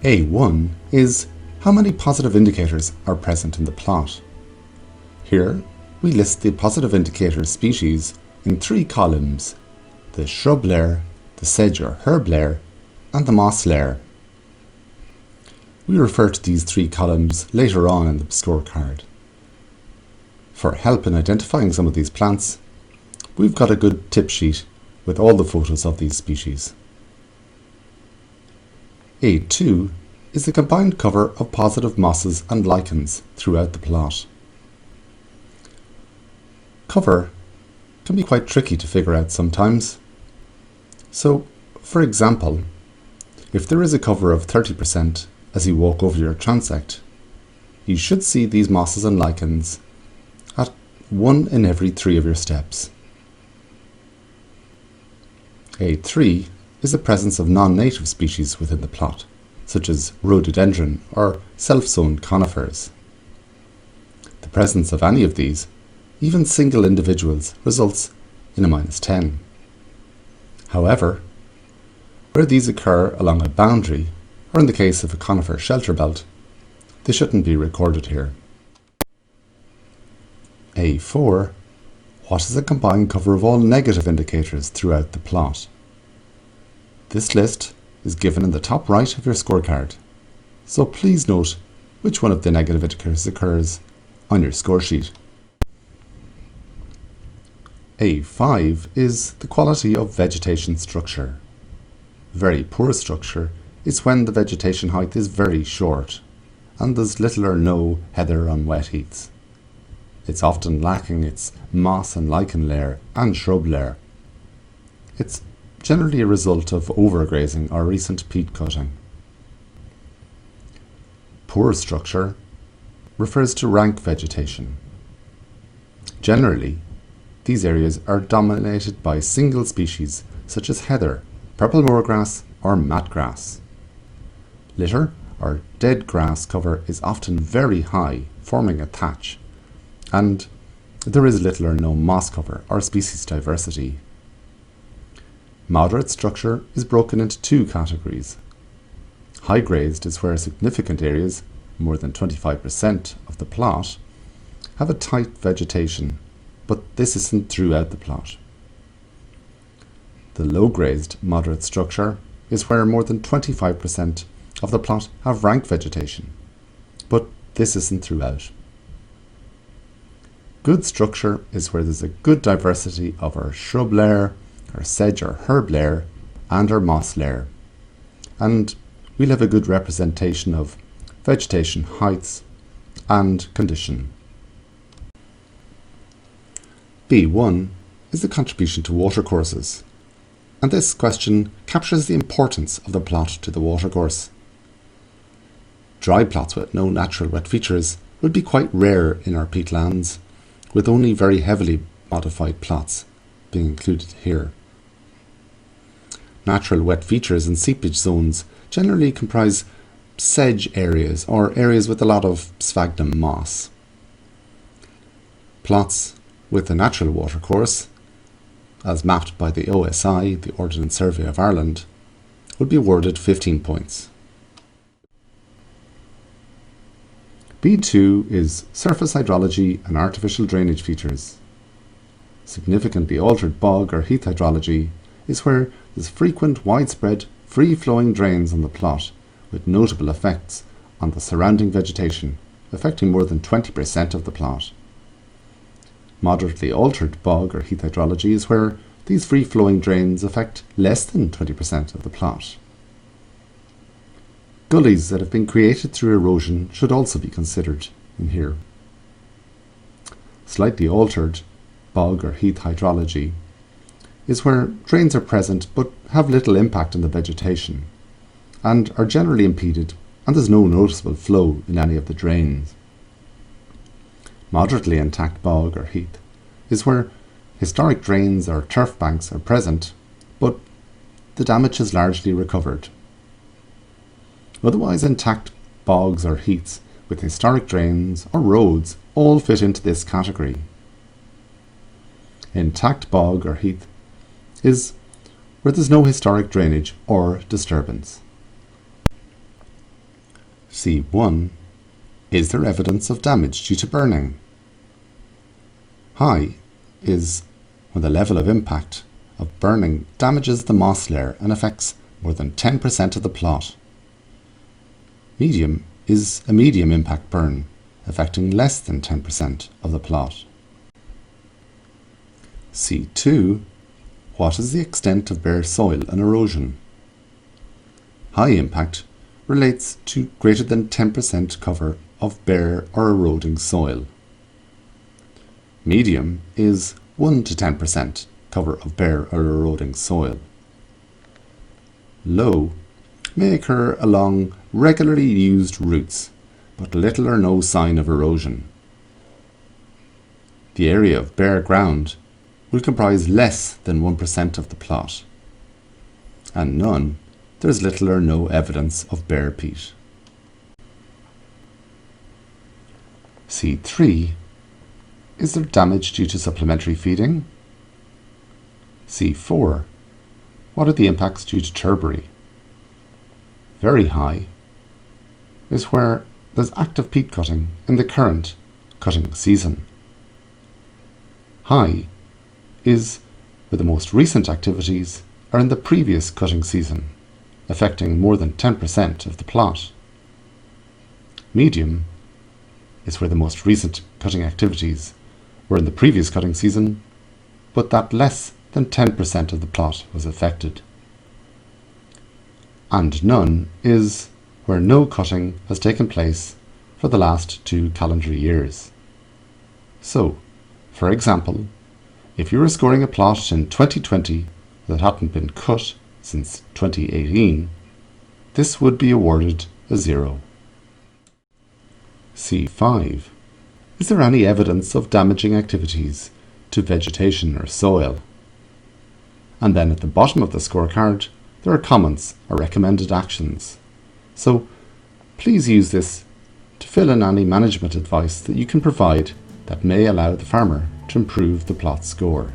A1 is how many positive indicators are present in the plot. Here we list the positive indicator species in 3 columns: the shrub layer, the sedge or herb layer, and the moss layer. We refer to these 3 columns later on in the scorecard. For help in identifying some of these plants, we've got a good tip sheet with all the photos of these species. A2 is the combined cover of positive mosses and lichens throughout the plot. Cover can be quite tricky to figure out sometimes. So, for example, if there is a cover of 30% as you walk over your transect, you should see these mosses and lichens at 1 in every 3 of your steps. A3 is the presence of non-native species within the plot, such as rhododendron or self-sown conifers. The presence of any of these, even single individuals, results in a -10. However, where these occur along a boundary, or in the case of a conifer shelter belt, they shouldn't be recorded here. A4. What is a combined cover of all negative indicators throughout the plot? This list is given in the top right of your scorecard, so please note which one of the negative indicators occurs on your score sheet. A5 is the quality of vegetation structure. Very poor structure is when the vegetation height is very short and there's little or no heather on wet heaths. It's often lacking its moss and lichen layer and shrub layer. It's generally a result of overgrazing or recent peat cutting. Poor structure refers to rank vegetation. Generally, these areas are dominated by single species such as heather, purple moorgrass or matgrass. Litter or dead grass cover is often very high, forming a thatch, and there is little or no moss cover or species diversity. Moderate structure is broken into 2 categories. High grazed is where significant areas, more than 25% of the plot, have a tight vegetation, but this isn't throughout the plot. The low grazed moderate structure is where more than 25% of the plot have rank vegetation, but this isn't throughout. Good structure is where there's a good diversity of our shrub layer, our sedge or herb layer, and our moss layer, and we'll have a good representation of vegetation heights and condition. B1 is the contribution to watercourses, and this question captures the importance of the plot to the watercourse. Dry plots with no natural wet features would be quite rare in our peatlands, with only very heavily modified plots being included here. Natural wet features and seepage zones generally comprise sedge areas or areas with a lot of sphagnum moss. Plots with a natural watercourse, as mapped by the OSI, the Ordnance Survey of Ireland, would be awarded 15 points. B2 is surface hydrology and artificial drainage features. Significantly altered bog or heath hydrology is where there's frequent, widespread, free-flowing drains on the plot with notable effects on the surrounding vegetation, affecting more than 20% of the plot. Moderately altered bog or heath hydrology is where these free-flowing drains affect less than 20% of the plot. Gullies that have been created through erosion should also be considered in here. Slightly altered bog or heath hydrology is where drains are present but have little impact on the vegetation and are generally impeded, and there's no noticeable flow in any of the drains. Moderately intact bog or heath is where historic drains or turf banks are present, but the damage is largely recovered. Otherwise intact bogs or heaths with historic drains or roads all fit into this category. Intact bog or heath is where there's no historic drainage or disturbance. C1. Is there evidence of damage due to burning? High is when the level of impact of burning damages the moss layer and affects more than 10% of the plot. Medium is a medium impact burn, affecting less than 10% of the plot. C2. What is the extent of bare soil and erosion? High impact relates to greater than 10% cover of bare or eroding soil. Medium is 1 to 10% cover of bare or eroding soil. Low may occur along regularly used routes, but little or no sign of erosion. The area of bare ground will comprise less than 1% of the plot, and none, there is little or no evidence of bare peat. C3. Is there damage due to supplementary feeding? C4. What are the impacts due to turbary? Very high is where there's active peat cutting in the current cutting season. High is where the most recent activities are in the previous cutting season, affecting more than 10% of the plot. Medium is where the most recent cutting activities were in the previous cutting season, but that less than 10% of the plot was affected. And none is where no cutting has taken place for the last 2 calendar years. So, for example, if you were scoring a plot in 2020 that hadn't been cut since 2018, this would be awarded a 0. C5. Is there any evidence of damaging activities to vegetation or soil? And then at the bottom of the scorecard, there are comments or recommended actions. So please use this to fill in any management advice that you can provide that may allow the farmer to improve the plot score.